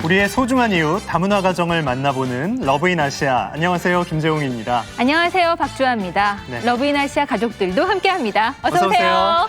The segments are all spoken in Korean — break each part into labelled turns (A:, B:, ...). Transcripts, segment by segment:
A: 우리의 소중한 이웃 다문화 가정을 만나보는 러브인 아시아. 안녕하세요, 김재웅입니다.
B: 안녕하세요, 박주아입니다.
A: 네.
B: 러브인 아시아 가족들도 함께합니다. 어서
A: 어서 오세요.
B: 오세요.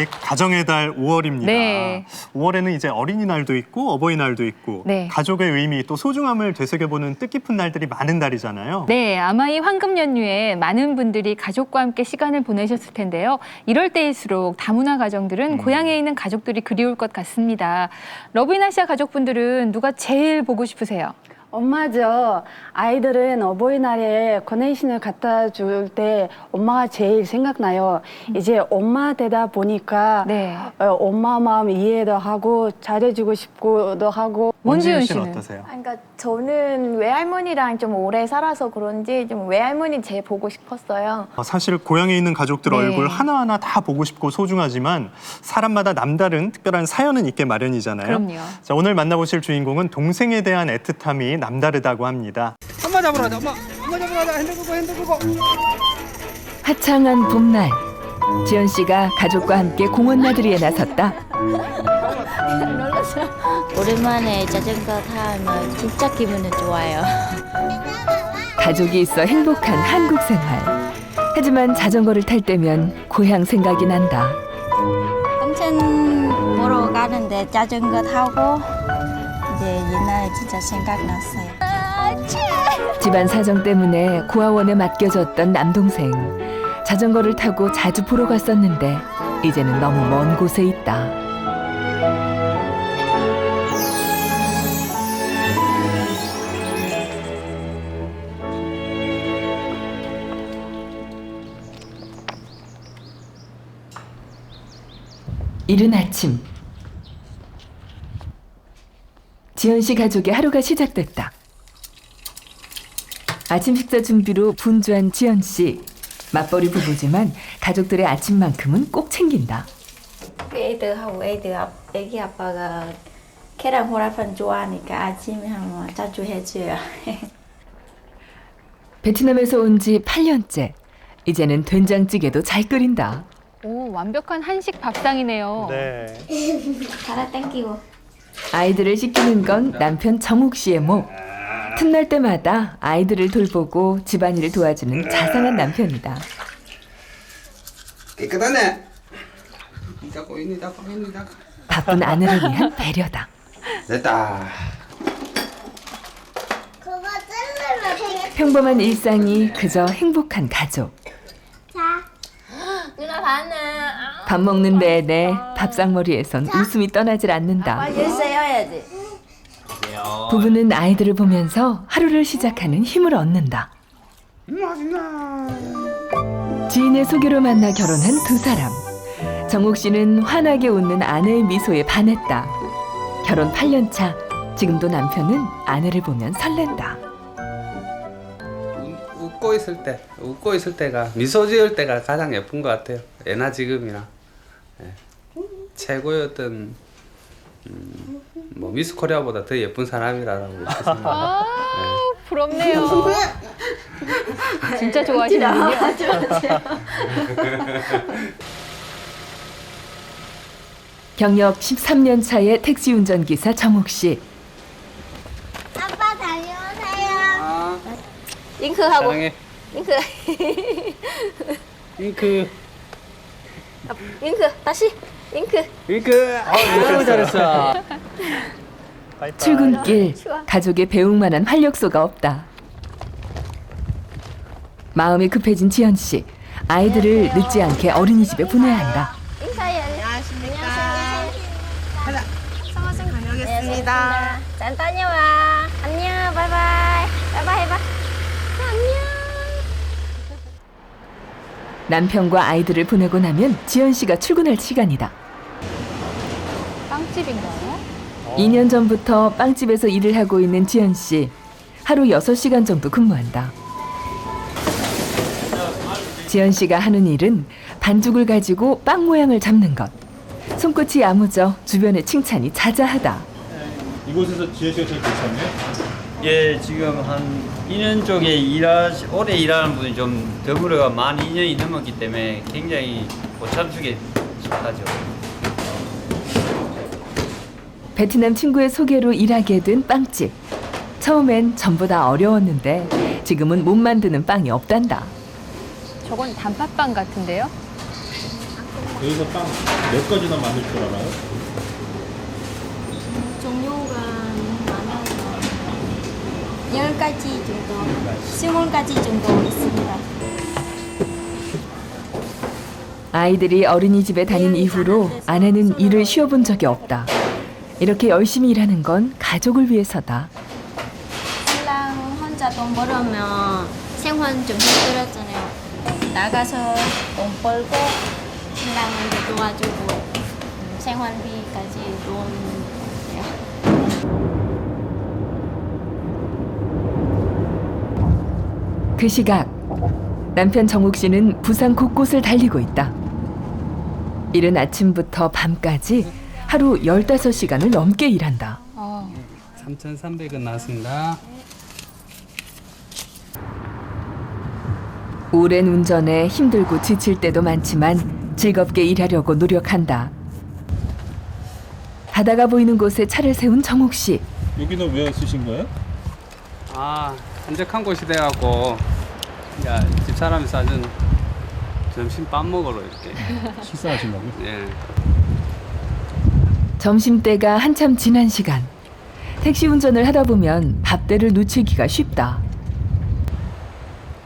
A: 이 가정의 달 5월입니다.
B: 네.
A: 5월에는 이제 어린이날도 있고 어버이날도 있고
B: 네.
A: 가족의 의미 또 소중함을 되새겨보는 뜻깊은 날들이 많은 달이잖아요.
B: 네, 아마 이 황금 연휴에 많은 분들이 가족과 함께 시간을 보내셨을 텐데요. 이럴 때일수록 다문화 가정들은 고향에 있는 가족들이 그리울 것 같습니다. 러브인 아시아 가족분들은 누가 제일 보고 싶으세요?
C: 엄마죠. 아이들은 어버이날에 커네이션을 갖다 줄 때 엄마가 제일 생각나요. 이제 엄마 되다 보니까
B: 네.
C: 엄마 마음 이해도 하고 잘해주고 싶고도 하고.
B: 원지윤
A: 씨는
B: 씨는?
A: 어떠세요?
D: 그러니까 저는 외할머니랑 좀 오래 살아서 그런지 좀 외할머니 제일 보고 싶었어요.
A: 사실 고향에 있는 가족들
B: 네.
A: 얼굴 하나하나 다 보고 싶고 소중하지만 사람마다 남다른 특별한 사연은 있게 마련이잖아요.
B: 그럼요.
A: 자, 오늘 만나보실 주인공은 동생에 대한 애틋함이 남다르다고 합니다.
E: 엄마 잡으러 가자. 엄마 잡으러 가자. 핸들 끄고.
F: 화창한 봄날, 지연 씨가 가족과 함께 공원 나들이에 나섰다.
G: 오랜만에 자전거 타면 진짜 기분은 좋아요.
F: 가족이 있어 행복한 한국 생활. 하지만 자전거를 탈 때면 고향 생각이 난다.
G: 동생 보러 가는데 자전거 타고 이제 옛날에 진짜 생각났어요.
F: 집안 사정 때문에 고아원에 맡겨졌던 남동생. 자전거를 타고 자주 보러 갔었는데 이제는 너무 먼 곳에 있다. 이른 아침, 지연 씨 가족의 하루가 시작됐다. 아침 식사 준비로 분주한 지연 씨. 맞벌이 부부지만 가족들의 아침만큼은 꼭 챙긴다.
G: 애들하고 애기 아빠가 계란 후라이팬 좋아하니까 아침에 한번 자주 해줘요.
F: 베트남에서 온 지 8년째. 이제는 된장찌개도 잘 끓인다.
B: 오, 완벽한 한식 밥상이네요.
A: 네.
G: 갈아 당기고.
F: 아이들을 씻기는 건 남편 정욱 씨의 몫. 틈날 때마다 아이들을 돌보고 집안일을 도와주는 자상한 남편이다.
E: 깨끗하네. 이따.
F: 바쁜 아내를 위한 배려다.
E: 됐다.
F: 평범한 일상이 그저 행복한 가족.
D: 누나 봤네.
F: 밥 먹는 내내 밥상머리에선 웃음이 떠나질 않는다.
D: 써야지.
F: 부부는 아이들을 보면서 하루를 시작하는 힘을 얻는다. 지인의 소개로 만나 결혼한 두 사람. 정욱 씨는 환하게 웃는 아내의 미소에 반했다. 결혼 8년 차. 지금도 남편은 아내를 보면 설렌다.
H: 웃고 있을 때가 미소 지을 때가 가장 예쁜 것 같아요. 예나 지금이나. 예. 최고였던 뭐 미스 코리아보다 더 예쁜 사람이라고 생각합니다.
B: 아, 부럽네요. 진짜 좋아하시는군요.
F: 경력 13년 차의 택시 운전기사 정욱 씨.
D: 아빠 다녀오세요.
H: 아,
D: 잉크하고.
H: 사랑해. 잉크.
D: 잉크 다시. 잉크.
E: 너무 잘했어.
F: 출근길 가족의 배웅만한 활력소가 없다. 마음이 급해진 지연 씨. 아이들을 늦지 않게 어린이집에 보내야 한다.
D: 인사해요. 안녕하십니까. 성화생 다녀오겠습니다. 잘 다녀와. 안녕. 바이바이. 바이바이 해봐. 안녕.
F: 남편과 아이들을 보내고 나면 지연 씨가 출근할 시간이다.
B: 빵집인가요?
F: 2년 전부터 빵집에서 일을 하고 있는 지연 씨. 하루 6시간 정도 근무한다. 지연 씨가 하는 일은 반죽을 가지고 빵 모양을 잡는 것. 손끝이 야무져 주변의 칭찬이 자자하다.
I: 이곳에서 지혜 씨가 제일 괜찮네요?
J: 예, 지금 한 2년 쪽에 오래 일하는 분이 좀 더불어가 만 2년이 넘었기 때문에 굉장히 못 참수게 하죠.
F: 베트남 친구의 소개로 일하게 된 빵집. 처음엔 전부 다 어려웠는데 지금은 못 만드는 빵이 없단다.
B: 저건 단팥빵 같은데요?
I: 여기서 빵 몇 가지나 만들 줄 알아요?
G: 종류가 많아요. 10가지 정도, 20가지 정도 있습니다.
F: 아이들이 어린이집에 다닌 이후로 아내는 일을 쉬어본 적이 없다. 이렇게 열심히 일하는 건 가족을 위해서다.
G: 신랑 혼자 돈 벌으면 생활 좀 힘들었잖아요. 나가서 돈 벌고 신랑한테 도와주고 생활비까지 돈.
F: 그 시각 남편 정욱 씨는 부산 곳곳을 달리고 있다. 이른 아침부터 밤까지 하루 15시간을 넘게 일한다.
H: 3,300원 나왔습니다.
F: 오랜 운전에 힘들고 지칠 때도 많지만 즐겁게 일하려고 노력한다. 바다가 보이는 곳에 차를 세운 정욱 씨.
I: 여기는 왜 쓰신 거예요?
H: 한적한 곳이 돼갖고 야, 집사람이 싸준 점심 밥 먹으러 이렇게.
I: 식사하시려고요?
H: 예.
F: 점심때가 한참 지난 시간. 택시 운전을 하다 보면 밥대를 놓치기가 쉽다.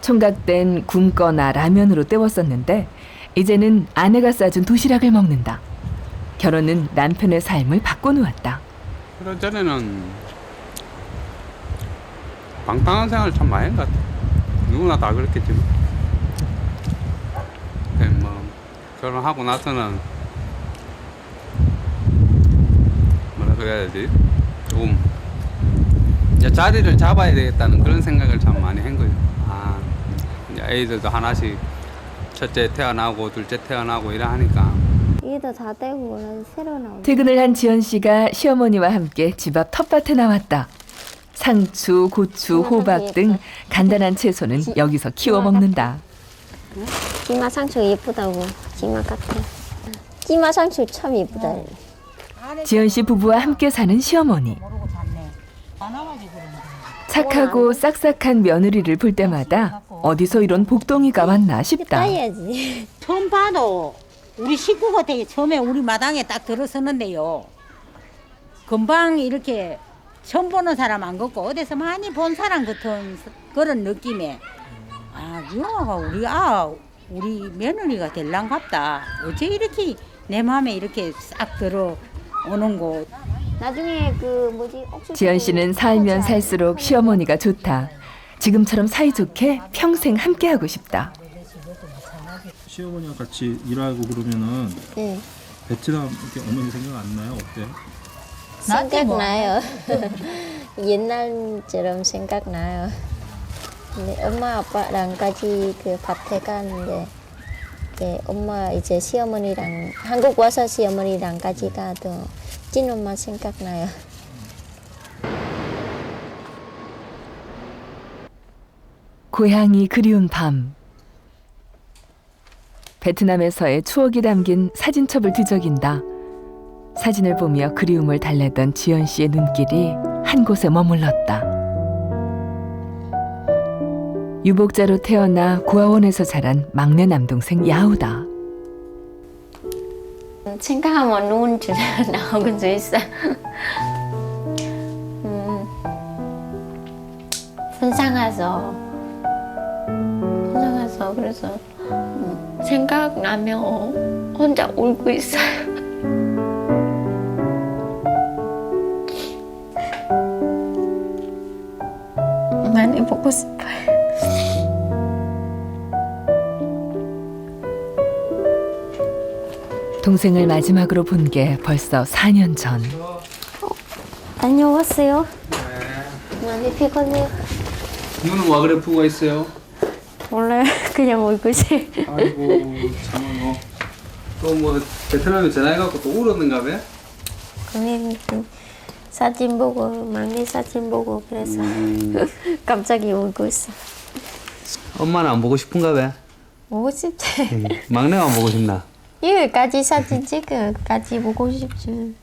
F: 총각된 굶거나 라면으로 때웠었는데 이제는 아내가 싸준 도시락을 먹는다. 결혼은 남편의 삶을 바꿔놓았다.
H: 그런 전에는 방탕한 생활을 참 많이 한 것 같아. 누구나 다 그렇겠지만. 뭐 결혼하고 나서는 뭐라 그래야 되지? 조금 이제 자리를 잡아야 되겠다는 그런 생각을 참 많이 한 거예요. 이제 애들도 하나씩 첫째 태어나고 둘째 태어나고 이래 하니까.
G: 이도 다 떼고 새로 나오네.
F: 퇴근을 한 지연 씨가 시어머니와 함께 집 앞 텃밭에 나왔다. 상추, 고추, 호박 등 간단한 채소는 여기서 키워 먹는다.
G: 기마 상추 예쁘다고. 기마 같아. 기마 상추 참 예쁘다.
F: 지연 씨 부부와 함께 사는 시어머니. 착하고 싹싹한 며느리를 볼 때마다 어디서 이런 복덩이가 왔나 싶다.
G: 따야지.
K: 처음 봐도 우리 식구가 되게 처음에 우리 마당에 딱 들어서는데요. 금방 이렇게 처음 보는 사람 안 같고 어디서 많이 본 사람 같은 그런 느낌에 유아가 우리 며느리가 될랑갑다. 어째 이렇게 내 마음에 이렇게 싹 들어오는 거.
G: 나중에 그 뭐지?
F: 지연 씨는 살면 살수록 시어머니가 좋다. 지금처럼 사이좋게 평생 함께하고 싶다.
I: 시어머니랑 같이 일하고 그러면은
G: 네.
I: 베트남 이렇게 어머니 생각 안 나요? 어때?
G: 생각나요. 옛날처럼 생각나요. 근데 엄마 아빠랑 같이 그 밭에 가는데 이제 엄마 이제 시어머니랑 한국 와서 시어머니랑 같이 가도 찐엄마 생각나요.
F: 고향이 그리운 밤. 베트남에서의 추억이 담긴 사진첩을 뒤적인다. 사진을 보며 그리움을 달래던 지연 씨의 눈길이 한 곳에 머물렀다. 유복자로 태어나 고아원에서 자란 막내 남동생 야우다.
G: 생각하면 눈이 나오는 수 있어. 불쌍해서 그래서 생각나면 혼자 울고 있어요. 많이 보고 싶어요.
F: 동생을 마지막으로 본 게 벌써 4년 전.
G: 다녀왔어요? 많이 피곤해요.
H: 눈은 와 그래 부고 있어요?
G: 몰라요. 그냥 울고 있어요.
H: 아이고 참아요. 또 뭐 베트남에 전화해갖고 또 울었는가 봐?
G: 그냥 사진 보고 막내 사진 보고 그래서 갑자기 울고 있어.
H: 엄마는 안 보고 싶은가 봐?
G: 보고 싶지.
H: 막내만 보고 싶나?
G: 여기까지 사진 찍어 같이 보고 싶지.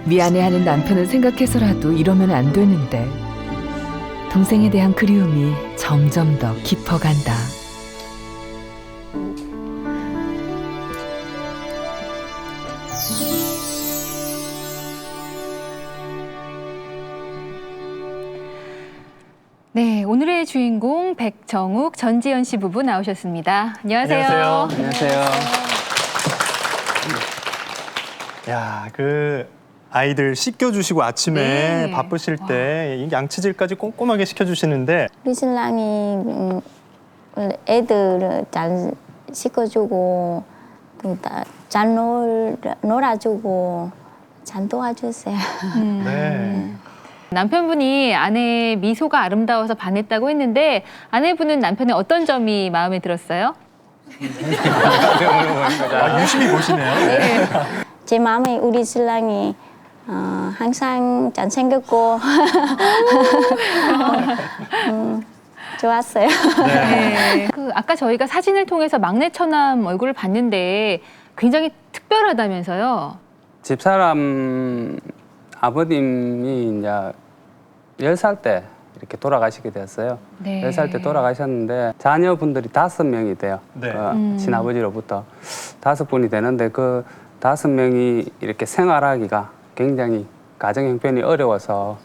F: 미안해하는 남편을 생각해서라도 이러면 안 되는데 동생에 대한 그리움이 점점 더 깊어간다.
B: 네, 오늘의 주인공 백정욱, 전지현 씨 부부 나오셨습니다. 안녕하세요.
A: 안녕하세요. 야, 그 아이들 씻겨주시고 아침에
B: 네.
A: 바쁘실 때 이 양치질까지 꼼꼼하게 시켜주시는데
G: 우리 신랑이 애들을 잘 씻어주고 또 잘 놀아주고 잘 도와주세요.
A: 네.
B: 남편분이 아내의 미소가 아름다워서 반했다고 했는데 아내분은 남편의 어떤 점이 마음에 들었어요?
A: 유심히 보시네요.
G: 제 마음에 우리 신랑이 항상 잘생겼고 좋았어요.
B: 네. 그 아까 저희가 사진을 통해서 막내 처남 얼굴을 봤는데 굉장히 특별하다면서요?
H: 집사람 아버님이 이제 10살 때 이렇게 돌아가시게 되었어요.
B: 네.
H: 10살 때 돌아가셨는데 자녀분들이 5명이 돼요.
A: 네.
H: 그 친아버지로부터 5분이 되는데 그 5명이 이렇게 생활하기가 굉장히 가정 형편이 어려워서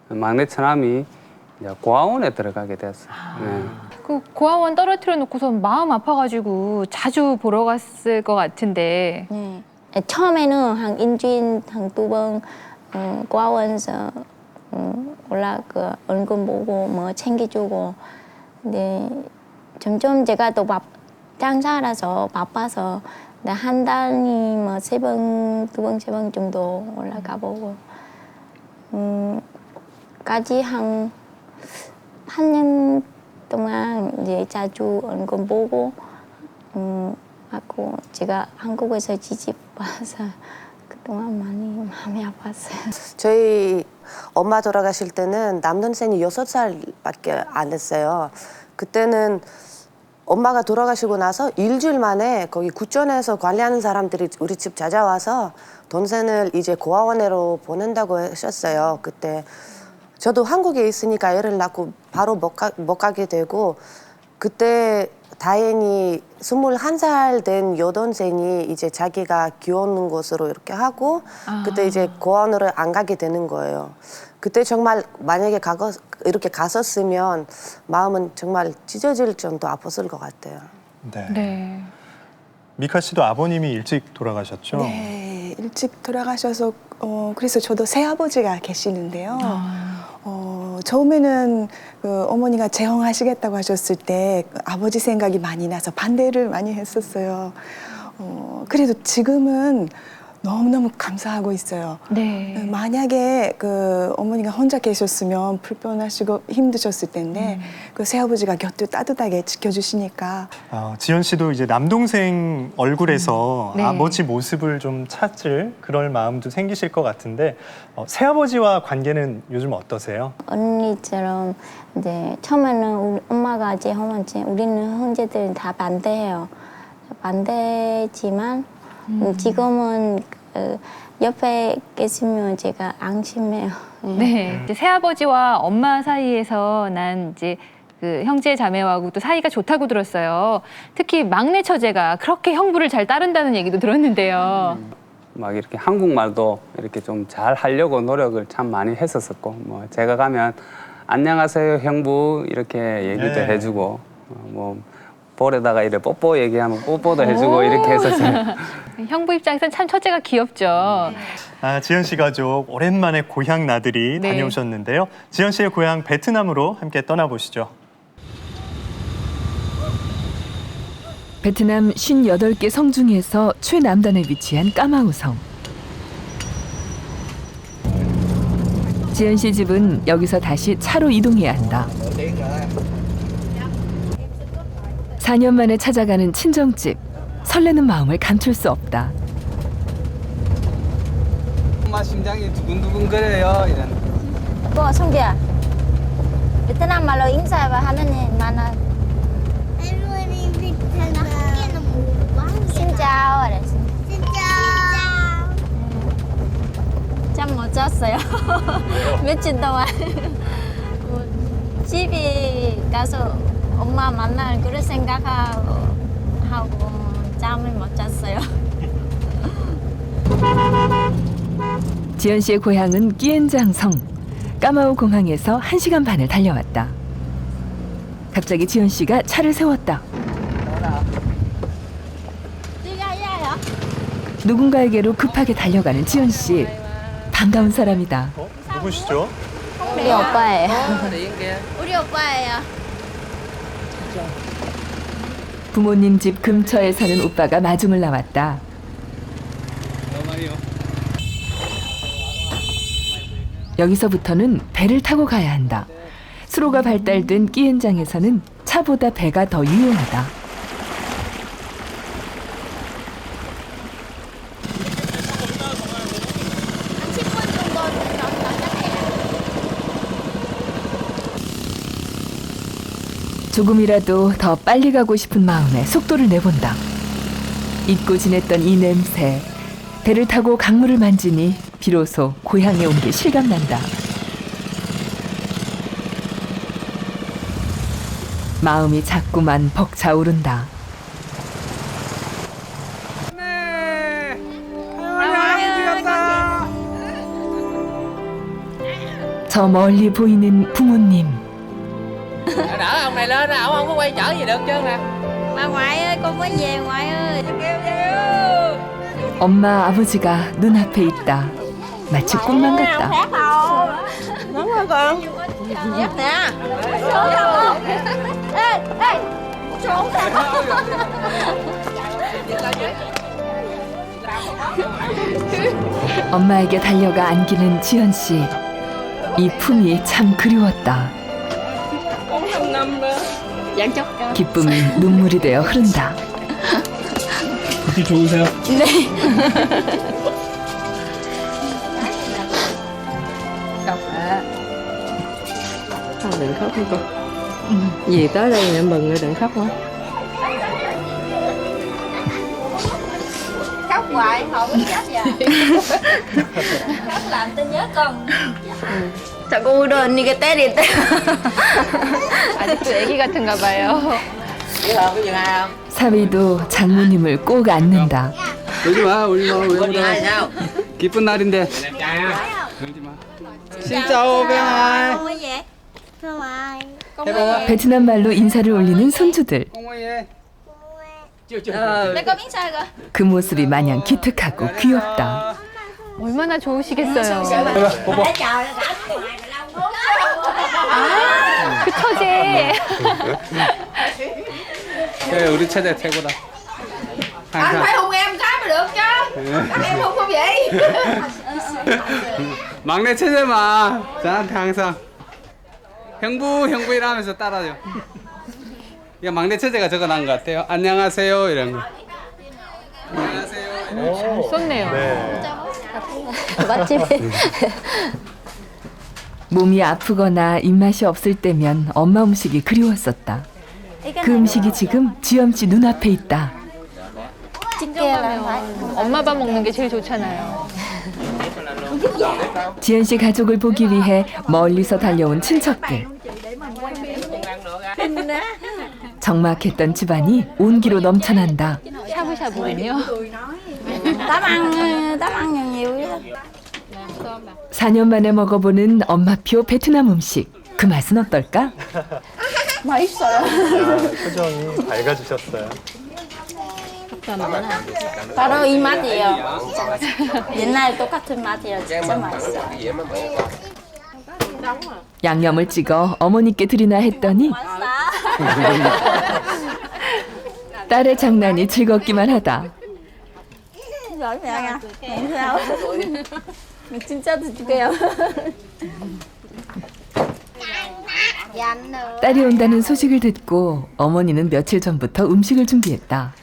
H: 막내 처남이 이제 고아원에 들어가게 됐어요. 네.
B: 그 고아원 떨어뜨려 놓고서 마음 아파가지고 자주 보러 갔을 것 같은데.
G: 네. 처음에는 한 일주일 한 2번 고아원에서 올라 그 얼굴 보고 뭐 챙겨주고 근데 점점 제가 또 장사라서 바빠서 한 달이 뭐 3번, 2번, 3번 정도 올라가 보고 까지 한 년 동안 이제 자주 얼굴 보고 하고 제가 한국에서 시집 와서 그동안 많이 마음이 아팠어요.
L: 저희 엄마 돌아가실 때는 남동생이 6살밖에 안 됐어요. 그때는 엄마가 돌아가시고 나서 일주일 만에 거기 구청에서 관리하는 사람들이 우리 집 찾아와서 동생을 이제 고아원으로 보낸다고 하셨어요. 그때 저도 한국에 있으니까 애를 낳고 바로 못 가게 되고 그때 다행히 21살 된 여동생이 이제 자기가 키우는 곳으로 이렇게 하고 그때 이제 고아원으로 안 가게 되는 거예요. 그때 정말 만약에 이렇게 갔었으면 마음은 정말 찢어질 정도 아팠을 것 같아요.
A: 네.
B: 네.
A: 미카 씨도 아버님이 일찍 돌아가셨죠?
M: 네, 일찍 돌아가셔서 그래서 저도 새아버지가 계시는데요. 처음에는 그 어머니가 재혼하시겠다고 하셨을 때 아버지 생각이 많이 나서 반대를 많이 했었어요. 그래도 지금은 너무너무 감사하고 있어요.
B: 네.
M: 만약에 그 어머니가 혼자 계셨으면 불편하시고 힘드셨을 텐데 그 새아버지가 곁을 따뜻하게 지켜주시니까
A: 지연 씨도 이제 남동생 얼굴에서
B: 네.
A: 아버지 모습을 좀 찾을 그럴 마음도 생기실 것 같은데 새아버지와 관계는 요즘 어떠세요?
G: 언니처럼 이제 처음에는 우리 엄마가 재혼한 지 우리는 형제들 다 반대해요. 반대지만 지금은 옆에 계시면 제가 안심해요.
B: 네. 이제 새아버지와 엄마 사이에서 난 이제 그 형제 자매하고 또 사이가 좋다고 들었어요. 특히 막내 처제가 그렇게 형부를 잘 따른다는 얘기도 들었는데요.
H: 막 이렇게 한국말도 이렇게 좀 잘 하려고 노력을 참 많이 했었었고 뭐 제가 가면 안녕하세요 형부 이렇게 얘기도
A: 네.
H: 해주고 뭐 볼에다가 이래 뽀뽀 얘기하면 뽀뽀도 해주고 이렇게 했었어요.
B: 형부 입장에서는 참 처제가 귀엽죠.
A: 지연 씨 가족 오랜만에 고향 나들이
B: 네.
A: 다녀오셨는데요. 지연 씨의 고향 베트남으로 함께 떠나보시죠.
F: 베트남 58개 성 중에서 최남단에 위치한 까마우성. 지연 씨 집은 여기서 다시 차로 이동해야 한다. 4년 만에 찾아가는 친정집. 설레는 마음을 감출 수 없다.
H: 엄마 심장이 두근두근 거려요. 이런.
G: 뭐 성기야. 베트남 말로 인사해봐 하면은 많아. Xin chào. 잤어요. 며칠 동안 집에 가서 엄마 만날 그런 생각하고 잠을 못 잤어요.
F: 지연 씨의 고향은 끼엔장성. 까마오 공항에서 1시간 반을 달려왔다. 갑자기 지연 씨가 차를 세웠다. 누군가에게로 급하게 달려가는 지연 씨. 반가운 사람이다.
A: 누구시죠?
G: 우리 오빠예요. 우리 오빠예요.
F: 부모님 집 근처에 사는 오빠가 마중을 나왔다. 여기서부터는 배를 타고 가야 한다. 수로가 발달된 끼엔장에서는 차보다 배가 더 유용하다. 조금이라도 더 빨리 가고 싶은 마음에 속도를 내본다. 잊고 지냈던 이 냄새. 배를 타고 강물을 만지니 비로소 고향에 온 게 실감난다. 마음이 자꾸만 벅차오른다. 저 멀리 보이는 부모님.
N: Đỡ ông này lên, ông không có quay trở gì được trơn nè.
G: Bà ngoại ơi, con mới về ngoại ơi.
F: 엄마, 아버지가 눈앞에 있다. 마치 꿈만 같다.
G: Nóng hả con? Dắt nè. Xuống không? Ê, ê. Xuống
F: 엄마에게 달려가 안기는 지연 씨. 이 품이 참 그리웠다. 기쁨이 눈물이 되어 흐른다.
I: 듣기 좋으세요?
G: 네.
O: Khóc ạ. Con đừng khóc nha con. Vì tới đây mẹ mừng rồi đừng khóc nữa.
G: Khóc hoài, họ mới chết vậy. Khóc làm tôi nhớ con.
D: 자꾸 울으니까 때린다.
B: 아직도 애기 같은가 봐요.
F: 사위도 장모님을 꼭 안는다.
H: 울지 마, 울지 마, 왜 울어? 기쁜 날인데. 울지 마. 진짜오, 뱅아이.
F: 베트남 말로 인사를 올리는 손주들. 그 모습이 마냥 기특하고 귀엽다.
B: 얼마나 좋으시겠어요. 그 처제.
H: 그래, 우리 처제 최고다.
D: Anh phải hôn em cái mà được chứ. Các em hôn không vậy?
H: 막내 처제만 저한테 항상 형부 이러면서 따라요. 이거 막내 처제가 적어놓은 것 같아요. 안녕하세요 이런 거. 안녕하세요.
B: 잘 썼네요.
G: 맛집.
F: 몸이 아프거나 입맛이 없을 때면 엄마 음식이 그리웠었다. 그 음식이 지금 지연 씨 눈앞에 있다.
B: 엄마 밥 먹는 게 제일 좋잖아요.
F: 지연 씨 가족을 보기 위해 멀리서 달려온 친척들. 적막했던 집안이 온기로 넘쳐난다.
B: 샤브샤브군요.
G: Tắm ăn nhiều.
F: 4년 만에 먹어보는 엄마표 베트남 음식. 그 맛은 어떨까?
C: 맛있어요.
A: 표정이 밝아지셨어요.
G: 바로 이 맛이에요. 옛날 똑같은 맛이에요. 진짜 맛있어요.
F: 양념을 찍어 어머니께 드리나 했더니 딸의 장난이 즐겁기만 하다.
G: Giỏi mẹ nha. Không sao. 진짜 드릴게요.
F: 딸이 온다는 소식을 듣고 어머니는 며칠 전부터 음식을 준비했다.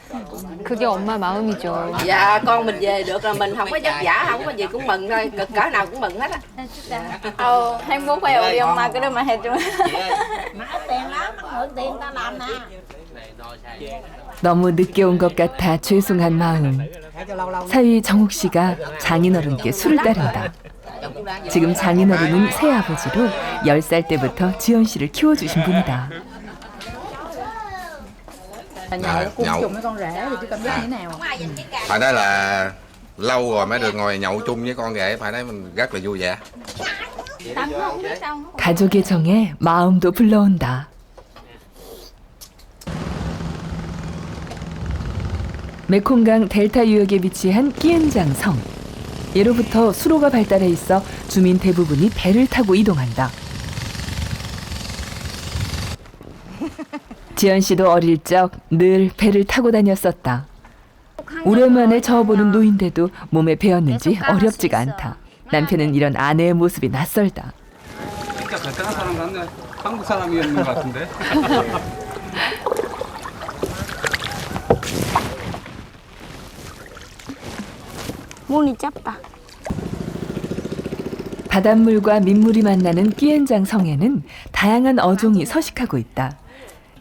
B: 그게 엄마 마음이죠.
N: Dạ con mình về được là mình không có vất vả, không có gì cũng mừng thôi, cực cỡ nào cũng mừng hết á.
G: 행복해요. 우리 엄마 그러면 해줘. tiền lắm, mượn tiền ta làm nè.
F: 너무 늦게 온 것 같아 죄송한 마음. 사위 정욱 씨가 장인어른께 술을 따른다. 지금 장인어른은 새아버지로 10살 때부터 지연 씨를 키워주신 분이다.
P: Nhậu chung với con rể thì chứ cảm giác như thế nào? Phải nói là lâu rồi mới được ngồi nhậu chung với con rể, phải nói mình rất là vui vẻ.
F: 가족의 정에 마음도 불러온다. 메콩강 델타 유역에 위치한 끼엔장 섬. 예로부터 수로가 발달해 있어 주민 대부분이 배를 타고 이동한다. 지연 씨도 어릴 적 늘 배를 타고 다녔었다. 오랜만에 저어보는 노인데도 몸에 배었는지 어렵지가 않다. 남편은 이런 아내의 모습이 낯설다.
H: 진짜 베트남 사람 같네. 한국 사람이었는 것 같은데.
G: 문이 짧다.
F: 바닷물과 민물이 만나는 끼엔장 성에는 다양한 어종이 서식하고 있다.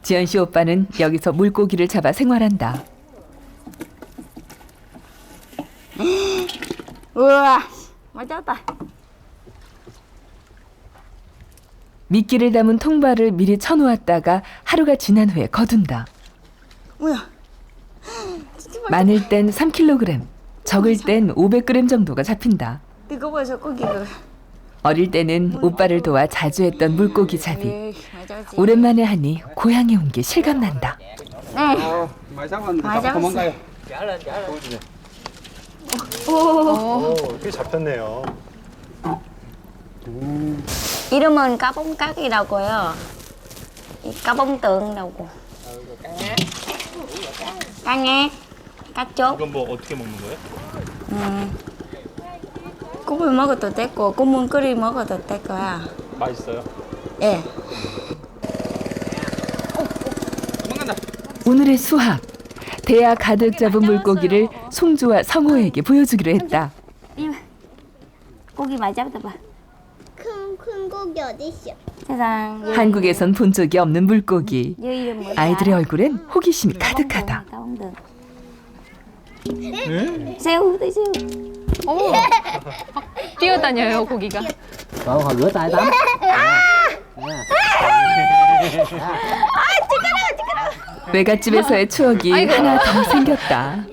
F: 지연 씨 오빠는 여기서 물고기를 잡아 생활한다.
G: 우와, 맞았다.
F: 미끼를 담은 통발을 미리 쳐놓았다가 하루가 지난 후에 거둔다. 많을 땐 3kg, 적을 땐 500g 정도가 잡힌다.
G: 뜨거워서 고기가.
F: 어릴 때는 오빠를 도와 자주 했던 물고기 잡이. 오랜만에 하니 고향에 온 게 실감난다.
G: 네.
H: 많이 잡았는데 도망가요.
A: 오, 꽤 잡혔네요.
G: 이름은 까봉깍이라고요. 이 까봉tượng 라고. 까ঙét, 까쪽.
I: 이건 뭐 어떻게 먹는 거예요?
G: 국물 먹어도 되고 국물 끓여 먹어도 될 거야.
I: 맛있어요?
G: 예.
F: 오늘의 수학. 대야 가득 잡은 물고기를 송주와 성호에게 보여주기로 했다.
G: 고기 많이 잡아봐.
Q: 큰 고기 어디 있어?
G: 세상.
F: 한국에선 본 적이 없는 물고기.
G: 얘 이름 뭐야?
F: 아이들의 얼굴엔 호기심이 가득하다.
G: 새우 돼 새우.
B: 어머, 뛰어다녀요 고기가.
E: Cậu hồi rửa tay tắm.
F: 외갓집에서의 추억이
B: 아이고.
F: 하나 더 생겼다.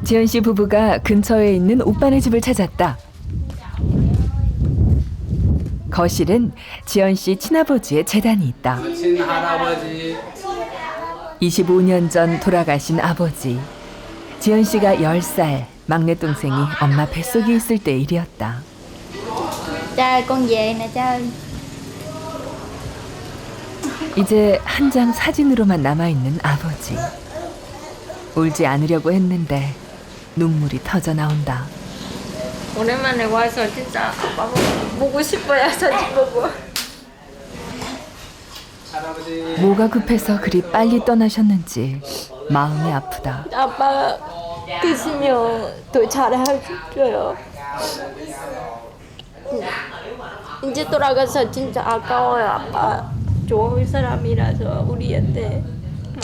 F: 지연 씨 부부가 근처에 있는 오빠네 집을 찾았다. 거실엔 지연 씨 친아버지의 재단이 있다.
H: 친할아버지.
F: 25년 전 돌아가신 아버지. 지연 씨가 10살, 막내 동생이 엄마 뱃속에 있을 때 일이었다.
G: Cha con về nè cha ơi.
F: 이제 한 장 사진으로만 남아있는 아버지. 울지 않으려고 했는데 눈물이 터져 나온다.
O: 오랜만에 와서 진짜 아빠 보고 싶어요. 사진 보고.
F: 뭐가 급해서 그리 빨리 떠나셨는지 마음이 아프다.
O: 아빠 계시면 더 잘해줘요. 이제 돌아가서 진짜 아까워요. 아빠 좋은 사람이라서 우리한테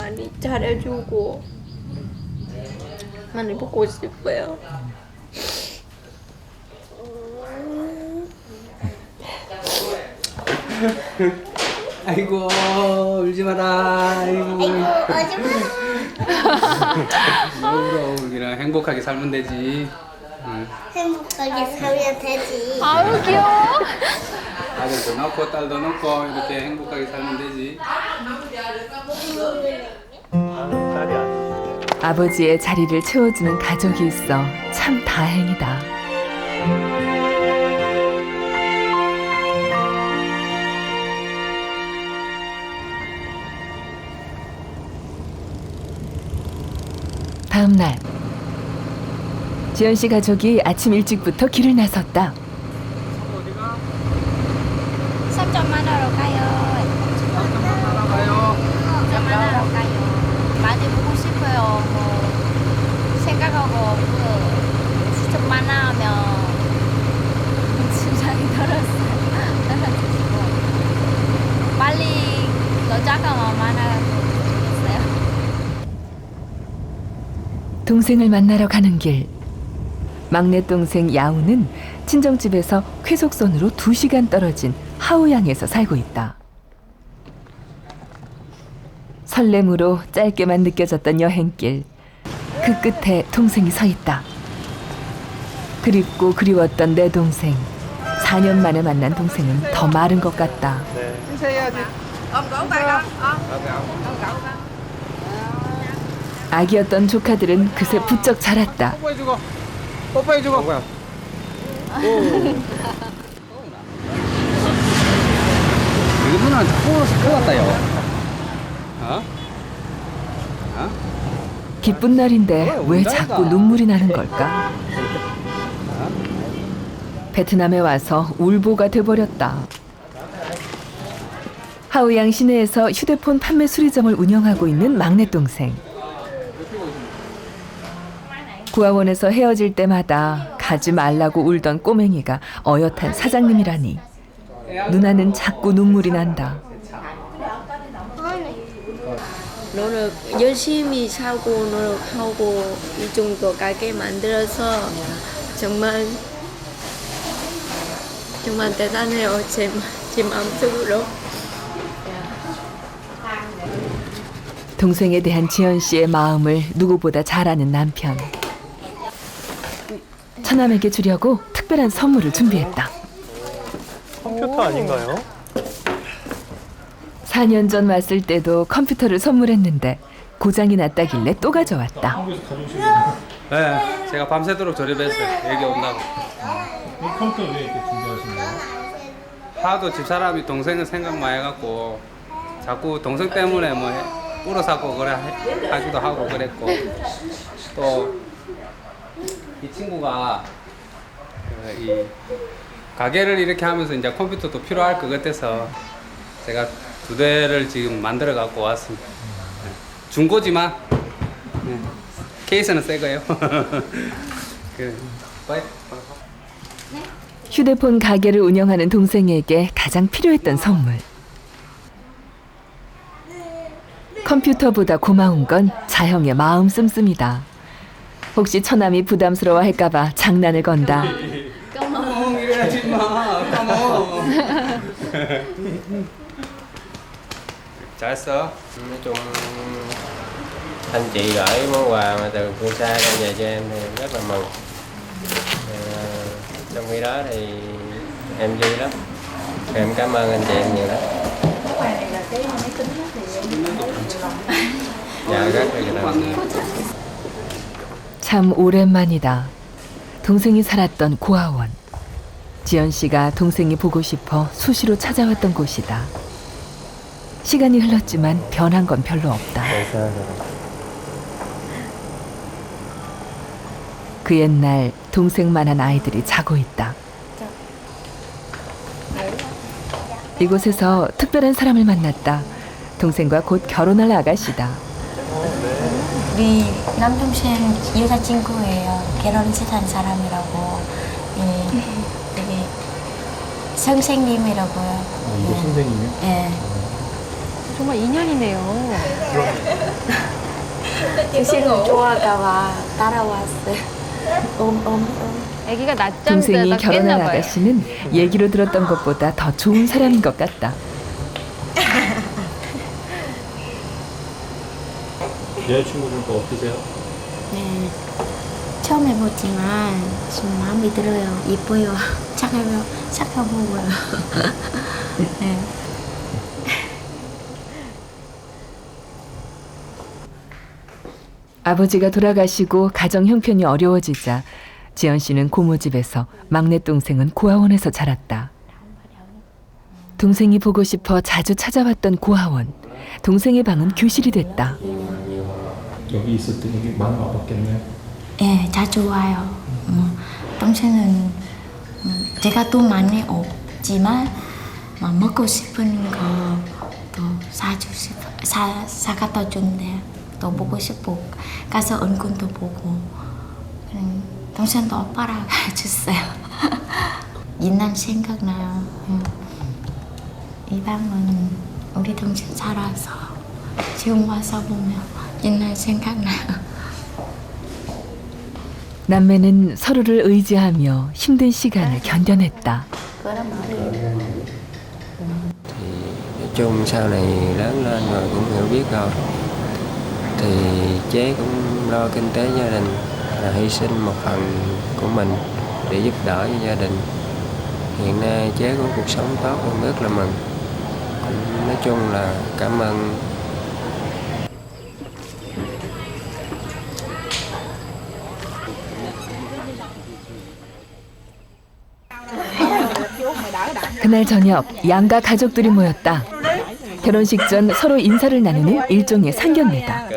O: 많이 잘해주고 많이 보고 싶어요.
H: 아이고 울지 마라. 아이고 울어. 우리랑 행복하게 살면 되지.
Q: 행복하게 살면 되지.
B: 아유 귀여워.
H: 아들도 낳고 딸도 낳고 이렇게 행복하게 살면 되지.
F: 아버지의 자리를 채워주는 가족이 있어 참 다행이다. 다음 날 지연 씨 가족이 아침 일찍부터 길을 나섰다.
G: 삼촌 만나러 가요. 삼촌 만나러 가요. 많이 보고 싶어요. 뭐 생각하고 그 수첩 만나면 심장이 떨어지고 빨리 여자가 만나고 싶겠어요.
F: 동생을 만나러 가는 길. 막내 동생 야우는 친정집에서 쾌속선으로 2시간 떨어진 하우양에서 살고 있다. 설렘으로 짧게만 느껴졌던 여행길. 그 끝에 동생이 서 있다. 그립고 그리웠던 내 동생. 4년 만에 만난 동생은 더 마른 것 같다. 아기였던 조카들은 그새 부쩍 자랐다.
H: 뽀뽀해주고. 이거 누나 코로서 큰일 났다요.
F: 기쁜 날인데 왜 자꾸 눈물이 나는 걸까? 베트남에 와서 울보가 돼버렸다. 하우양 시내에서 휴대폰 판매 수리점을 운영하고 있는 막내 동생. 구하원에서 헤어질 때마다 가지 말라고 울던 꼬맹이가 어엿한 사장님이라니. 누나는 자꾸 눈물이 난다.
O: 노력 열심히 사고 노력하고 이 정도 가게 만들어서 정말 대단해요. 제 마음속으로.
F: 동생에 대한 지연 씨의 마음을 누구보다 잘 아는 남편. 처남에게 주려고 특별한 선물을 준비했다.
A: 컴퓨터 아닌가요?
F: 4년 전 왔을 때도 컴퓨터를 선물했는데 고장이 났다길래 또 가져왔다.
H: 네, 제가 밤새도록 조립했어요. 얘기 온다고.
I: 컴퓨터 왜 이렇게 준비하신 거예요?
H: 하도 집사람이 동생을 생각만 해갖고 자꾸 동생 때문에 뭐 울어사고 그래 하기도 하고 그랬고, 또 이 친구가 이 가게를 이렇게 하면서 이제 컴퓨터도 필요할 것 같아서 제가 2대를 지금 만들어 갖고 왔습니다. 중고지만 케이스는 새 거예요.
F: 휴대폰 가게를 운영하는 동생에게 가장 필요했던 선물. 컴퓨터보다 고마운 건 자형의 마음 씀씀이다. 혹시 처남이 부담스러워할까봐 장난을 건다.
H: 이러지 마. 잘했어.
R: Nói chung anh chị gửi món quà mà từ phương xa đem về cho em thì rất là mừng. Trong khi đó thì em vui lắm. Em cảm ơn anh chị em nhiều lắm. Dạ rất là cảm
F: 참 오랜만이다. 동생이 살았던 고아원. 지연 씨가 동생이 보고 싶어 수시로 찾아왔던 곳이다. 시간이 흘렀지만 변한 건 별로 없다. 그 옛날 동생만한 아이들이 자고 있다. 이곳에서 특별한 사람을 만났다. 동생과 곧 결혼할 아가씨다.
S: 우리 남동생 여자친구예요. 결혼식한 사람이라고. 되게 선생님이라고요.
I: 이거 선생님이요?
S: 네.
B: 정말 인연이네요.
S: 교실을 좋아하다가 따라왔어요.
B: 아기가 낮잠
F: 동생이
B: 자다
F: 결혼한
B: 깼나 봐요.
F: 아가씨는 얘기로 들었던 것보다 더 좋은 사람인 것 같다.
I: 여자친구는 또 어떠세요?
S: 네. 처음 해보지만 지금 마음에 들어요. 이뻐요. 착해요. 착해 보여요. 네.
F: 아버지가 돌아가시고 가정 형편이 어려워지자 지연 씨는 고모집에서, 막내 동생은 고아원에서 자랐다. 동생이 보고 싶어 자주 찾아왔던 고아원. 동생의 방은 교실이 됐다.
I: 여기 있을 때 여기 많이 와봤겠네.
S: 네, 자주 와요. 동생은 제가 돈 많이 없지만 먹고 싶은 거 또 사갖다 준대. 또 보고 싶고 가서 얼굴도 보고. 동생도 오빠랑 해줬어요. 옛날 생각나요. 이 방은 우리 동생 살아서 지금 와서 보면 옛날 생각나요.
F: 남매는 서로를 의지하며 힘든 시간을 견뎌냈다.
R: Nói chung sau này lớn lên rồi cũng hiểu biết rồi, thì chế cũng lo kinh tế gia đình, là hy sinh một phần của mình để giúp đỡ cho gia đình. Hiện nay chế có cuộc sống tốt, cũng rất là mừng. Nói chung là cảm ơn.
F: 그날 저녁 양가 가족들이 모였다. 결혼식 전 서로 인사를 나누는 일종의 상견례다.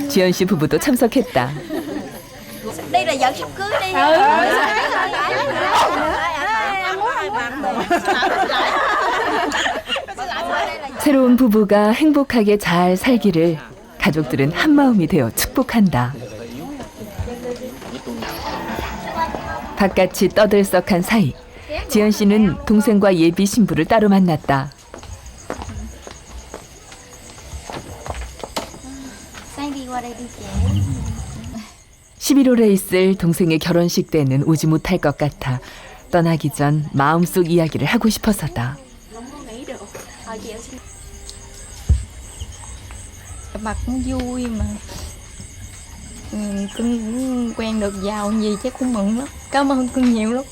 F: 지연 씨 부부도 참석했다.
Q: Đây là giận sắp cưới đi.
F: 새로운 부부가 행복하게 잘 살기를 가족들은 한마음이 되어 축복한다. 바깥이 떠들썩한 사이, 지연 씨는 동생과 예비 신부를 따로 만났다. 11월에 있을 동생의 결혼식 때는 오지 못할 것 같아 떠나기 전 마음속 이야기를 하고 싶어서다.
T: Mặt cũng vui mà cưng quen được giàu gì chắc cũng mừng lắm. Cảm ơn cưng nhiều lắm.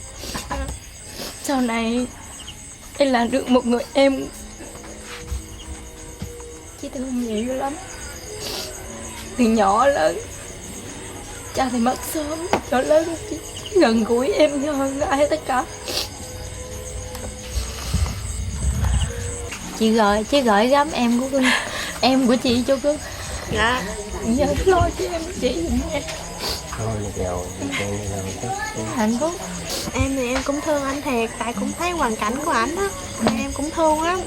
T: Sau này em là được một người em chỉ thương nhiều lắm. Từ nhỏ lớn cha thì mất sớm, nhỏ lớn gần gũi em hơn ai tất cả. Chị gửi gắm em của cưng, em của chị cho cưng. Dạ. Giờ lo cho em chị nha. Hạnh phúc.
Q: Em thì em cũng thương anh thiệt, tại cũng thấy hoàn cảnh của ảnh á, em cũng thương lắm.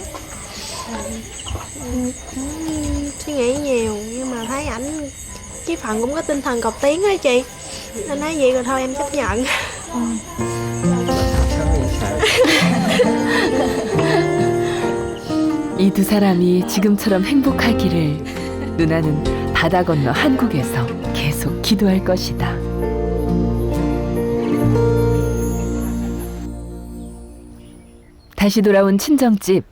Q: Suy nghĩ nhiều nhưng mà thấy ảnh cái phần cũng có tinh thần cọc tiếng á chị, nên thấy vậy rồi thôi em chấp nhận.
F: 이 두 사람이 지금처럼 행복하기를 누나는 바다 건너 한국에서 계속 기도할 것이다. 다시 돌아온 친정집.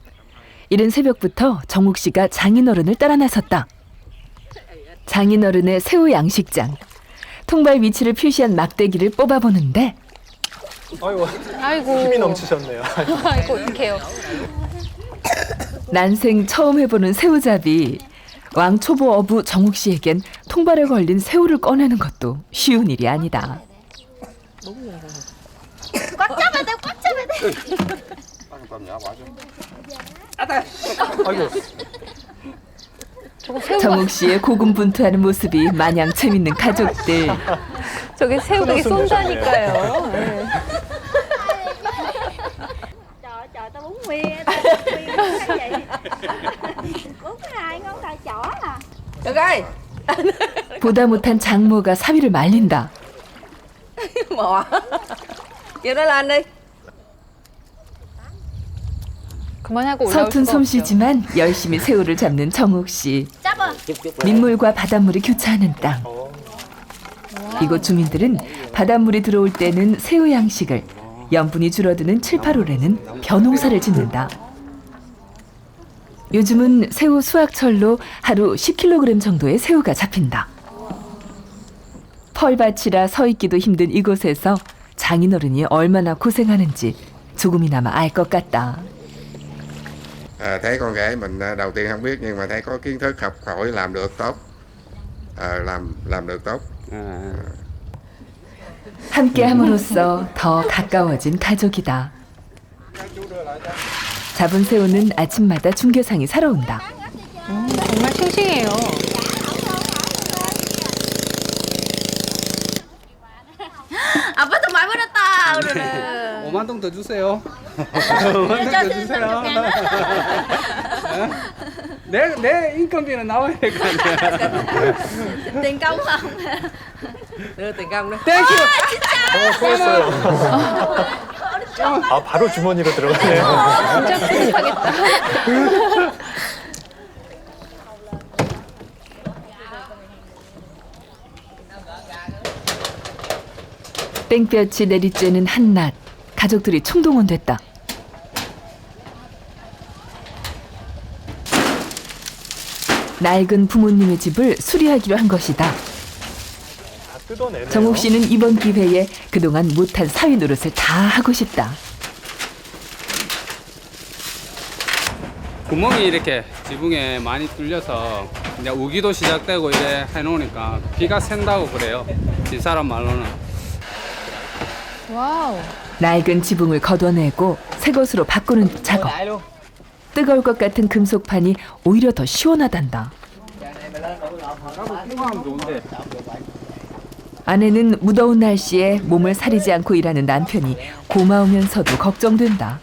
F: 이른 새벽부터 정욱 씨가 장인어른을 따라 나섰다. 장인어른의 새우 양식장. 통발 위치를 표시한 막대기를 뽑아보는데
A: 아이고 힘이 넘치셨네요.
B: 아이고 어떡해요.
F: 난생 처음 해보는 새우잡이. 왕초보 어부 정욱 씨에겐 통발에 걸린 새우를 꺼내는 것도 쉬운 일이 아니다.
Q: 꽉 잡아야 돼, 꽉 잡아야 돼.
F: 정욱 씨의 고군분투하는 모습이 마냥 재밌는 가족들.
B: 저게 새우가 쏜다니까요. 네.
Q: Trời tao bún nguyên, tao bún nguyên vậy. Bún cái này ngon thà chỏ à.
O: Được ơi.
F: 보다 못한 장모가 사위를 말린다.
O: Mò. Kêu nó lên đi.
B: 그만하고 올라올
F: 서툰
B: 수가 없죠.
F: 솜씨지만 열심히 새우를 잡는 정욱 씨. 민물과 바닷물이 교차하는 땅. 이곳 주민들은 바닷물이 들어올 때는 새우 양식을, 염분이 줄어드는 7, 8월에는 벼농사를 짓는다. 요즘은 새우 수확철로 하루 10kg 정도의 새우가 잡힌다. 펄밭이라 서 있기도 힘든 이곳에서 장인어른이 얼마나 고생하는지 조금이나마 알 것 같다.
P: Thấy con rể mình đầu tiên không biết nhưng mà thấy có kiến thức học hỏi làm được tốt. làm được tốt.
F: 함께 함으로써 더 가까워진 가족이다. 잡은 새우는 아침마다 중개상이 사러 온다.
B: 정말 싱싱해요.
N: 아빠 돈 많이 벌었다. 그러네.
H: 5만 동 더 주세요. 5만 동 더 주세요. 내 인건비는 나와야 될 거 아니야.
N: Tiền công không?
O: Đưa tiền công đi.
H: 땡큐.
A: 수고했어요. 아 바로 주머니로 들어가네요.
B: 진짜 뿌듯하겠다.
F: 땡볕이 내리쬐는 한낮, 가족들이 총동원됐다. 낡은 부모님의 집을 수리하기로 한 것이다.
A: 뜯어내네요.
F: 정옥 씨는 이번 기회에 그동안 못한 사위 노릇을 다 하고 싶다.
H: 구멍이 이렇게 지붕에 많이 뚫려서 이제 우기도 시작되고 이래 해놓으니까 비가 샌다고 그래요. 집사람 말로는.
B: 와우.
F: 낡은 지붕을 걷어내고 새 것으로 바꾸는 작업. 뜨거울 것 같은 금속판이 오히려 더 시원하단다. 아내는 무더운 날씨에 몸을 사리지 않고 일하는 남편이 고마우면서도 걱정된다.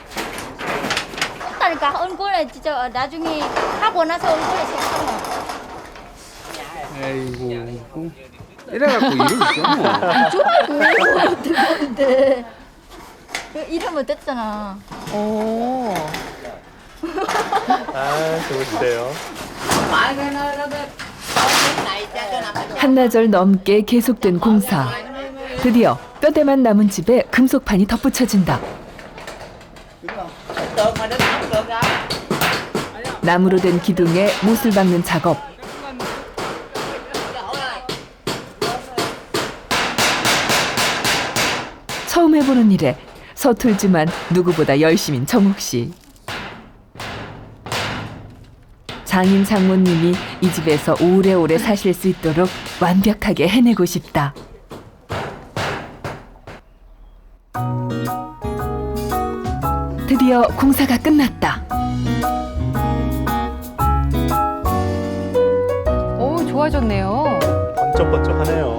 G: 그러니까 얼굴에 진짜 나중에 하고 나서 얼굴에 색하면
H: 에이고 이래갖고 일을 좀
G: 대박인데 이러면 됐잖아.
B: 오.
A: 아, 좋으시대요.
F: 한나절 넘게 계속된 공사. 드디어 뼈대만 남은 집에 금속판이 덧붙여진다. 나무로 된 기둥에 못을 박는 작업. 처음 해보는 일에 서툴지만 누구보다 열심인 정옥 씨. 장인 장모님이 이 집에서 오래오래 사실 수 있도록 완벽하게 해내고 싶다. 드디어 공사가 끝났다.
B: 오, 좋아졌네요.
A: 번쩍번쩍하네요.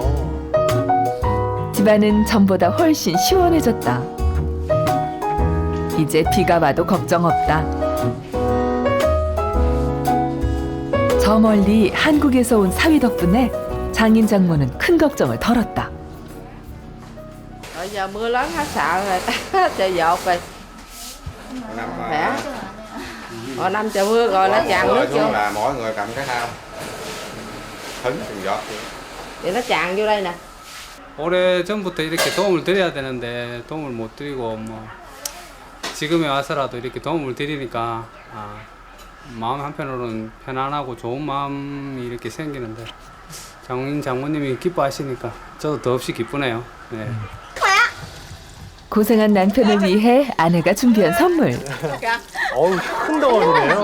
F: 집안은 전보다 훨씬 시원해졌다. 이제 비가 와도 걱정 없다. 저 멀리 한국에서 온 사위 덕분에 장인 장모는 큰 걱정을 덜었다.
N: Bây giờ mưa lớn hết sợ rồi, trời dột rồi. Khỏe. Năm trời mưa rồi nó tràn nước vô.
P: Là mỗi người cầm cái thao. Hứng từng giọt.
N: Thì nó tràn vô đây nè.
H: 오래 전부터 이렇게 도움을 드려야 되는데 도움을 못 드리고 뭐 지금에 와서라도 이렇게 도움을 드리니까 마음 한편으로는 편안하고 좋은 마음이 이렇게 생기는데 장인 장모님이 기뻐하시니까 저도 더없이 기쁘네요. 네.
F: 고생한 남편을 위해 아내가 준비한 선물.
A: 어우, 큰 덩어리네요.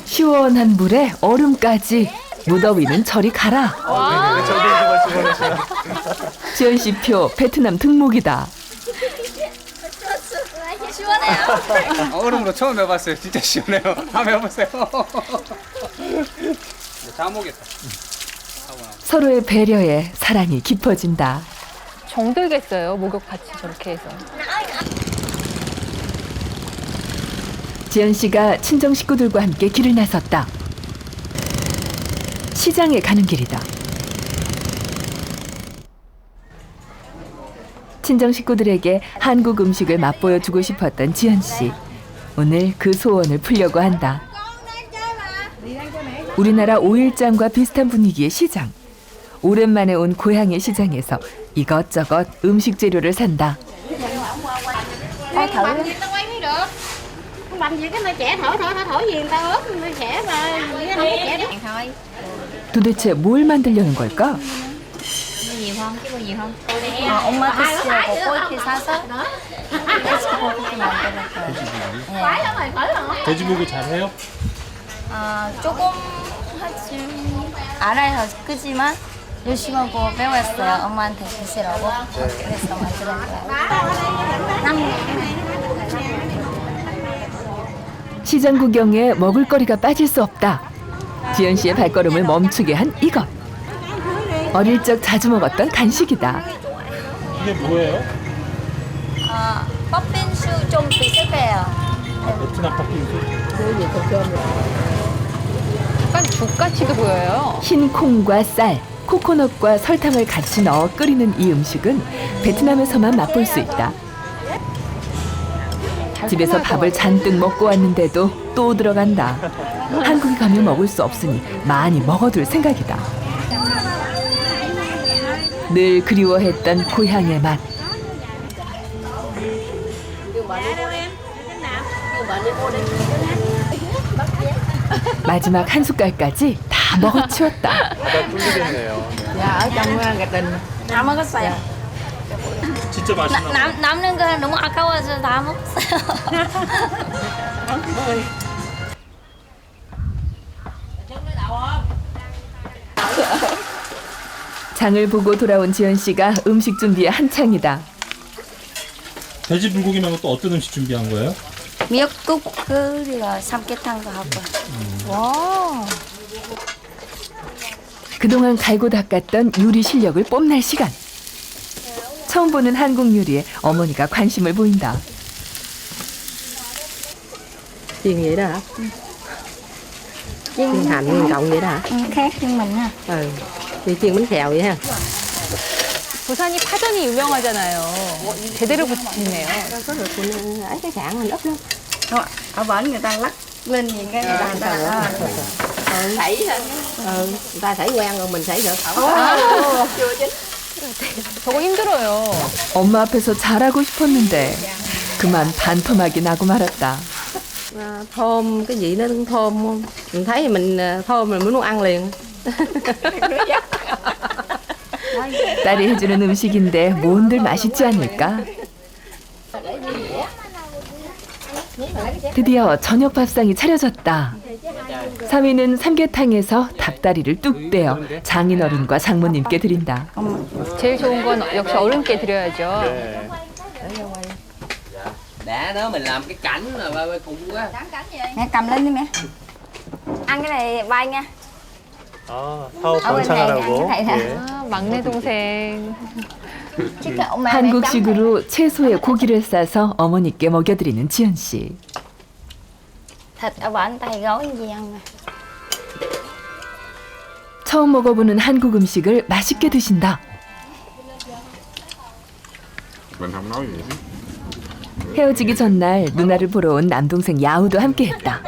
F: 시원한 물에 얼음까지. 무더위는 저리 가라. 지연 씨 표 베트남 등목이다.
G: 시원해요.
H: 얼음으로 처음 해봤어요. 진짜 시원해요. 한번 해보세요. 자모겠다.
F: 서로의 배려에 사랑이 깊어진다.
B: 정들겠어요. 목욕 같이 저렇게 해서.
F: 지연 씨가 친정 식구들과 함께 길을 나섰다. 시장에 가는 길이다. 친정 식구들에게 한국 음식을 맛보여주고 싶었던 지연 씨. 오늘 그 소원을 풀려고 한다. 우리나라 5일장과 비슷한 분위기의 시장. 오랜만에 온 고향의 시장에서 이것저것 음식 재료를 산다. 도대체 뭘 만들려는 걸까?
G: nhiều không? Chứ có nhiều không? 엄마 드시라고 꼬이키 사서 돼지고기 만들었어요.
I: 돼지고기 잘해요?
G: 조금 하지 알아요. 끄지만 열심히 하고 배웠어요. 엄마한테 드시라고. 그래서 만들었어요.
F: 시장 구경에 먹을거리가 빠질 수 없다. 지연 씨의 발걸음을 멈추게 한 이것. 어릴 적 자주 먹었던 간식이다.
I: 이게 뭐예요?
G: 팥빙수 좀 비슷해요.
I: 베트남 팥빙수?
B: 약간 죽같이도 보여요.
F: 흰 콩과 쌀, 코코넛과 설탕을 같이 넣어 끓이는 이 음식은 베트남에서만 맛볼 수 있다. 집에서 밥을 잔뜩 먹고 왔는데도 또 들어간다. 한국에 가면 먹을 수 없으니 많이 먹어둘 생각이다. 늘 그리워했던 고향의 맛. 마지막 한 숟갈까지 다 먹어치웠다.
A: 바다 뚫리겠네요.
O: Dạ ở trong Gạch Đình.
T: 다 먹었어요.
I: 진짜 맛있나 봐요.
T: 남는 거 너무 아까워서 다 먹었어요.
F: 장을 보고 돌아온 지연 씨가 음식 준비에 한창이다.
I: 돼지 불고기 말고 또 어떤 음식 준비한 거예요?
T: 미역국 그리고 삼계탕도 하고.
B: 와.
F: 그동안 갈고 닦았던 요리 실력을 뽐낼 시간. 처음 보는 한국 요리에 어머니가 관심을 보인다.
O: Chiên vậy đó hả? Chiên hành chiên cộng vậy đó hả?
T: khác nhưng mình ha.
O: Ừ. Thì chiên bánh xèo vậy ha.
B: 부산이 파전이 유명하잖아요. 제대로 붙이네요.
O: Có được ấy cái sản mình úp lắm.
T: Ở bển người ta lắc lên nhìn cái người ta
O: Sảy lên. Ừ, người ta sảy quen rồi mình sảy được.
B: 저거 힘들어요.
F: 엄마 앞에서 잘하고 싶었는데 그만 반토막이 나고 말았다.
O: Thơm, cái vị nó thơm không? Mình thấy mình thơm mình muốn ăn liền.
F: 딸이 해주는 음식인데 뭔들 맛있지 않을까? 드디어 저녁 밥상이 차려졌다. 3위는 삼계탕에서 닭다리를 뚝 떼어 장인어른과 장모님께 드린다.
B: 제일 좋은 건 역시 어른께 드려야죠.
A: 네.
R: Đã đó mình làm cái cảnh rồi cùng quá.
T: Mẹ cầm lên đi mẹ. Ăn cái này vai nha.
A: 아, 사업 번창하라고. 예.
B: 아, 막내 동생.
F: 한국식으로 채소에 고기를 싸서 어머니께 먹여드리는 지연 씨.
T: Thịt ở bển tay gói gì ăn nè.
F: 처음 먹어보는 한국 음식을 맛있게 드신다.
P: Mình không nói gì hết.
F: 헤어지기 전날 누나를 보러 온 남동생 야우도 함께했다.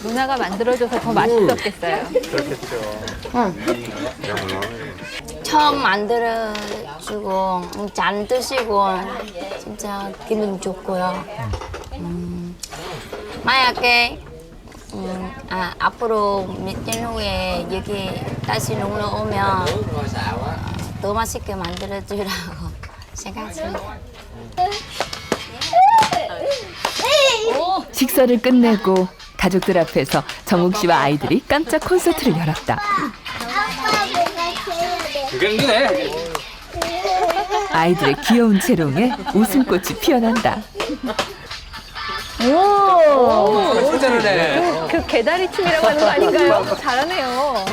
B: 누나가 만들어줘서 더 맛있었겠어요.
A: 그렇겠죠.
S: 처음 만들어주고 잘 드시고 진짜 기분 좋고요. 만약에 앞으로 몇 년 후에 여기 다시 놀러 오면 더 맛있게 만들어주라고 생각합니다.
F: 식사를 끝내고 가족들 앞에서 정욱 씨와 아이들이 깜짝 콘서트를 열었다. 아이들의 귀여운 재롱에 웃음꽃이 피어난다.
B: 오, 그 개다리 춤이라고 하는 거 아닌가요? 잘하네요.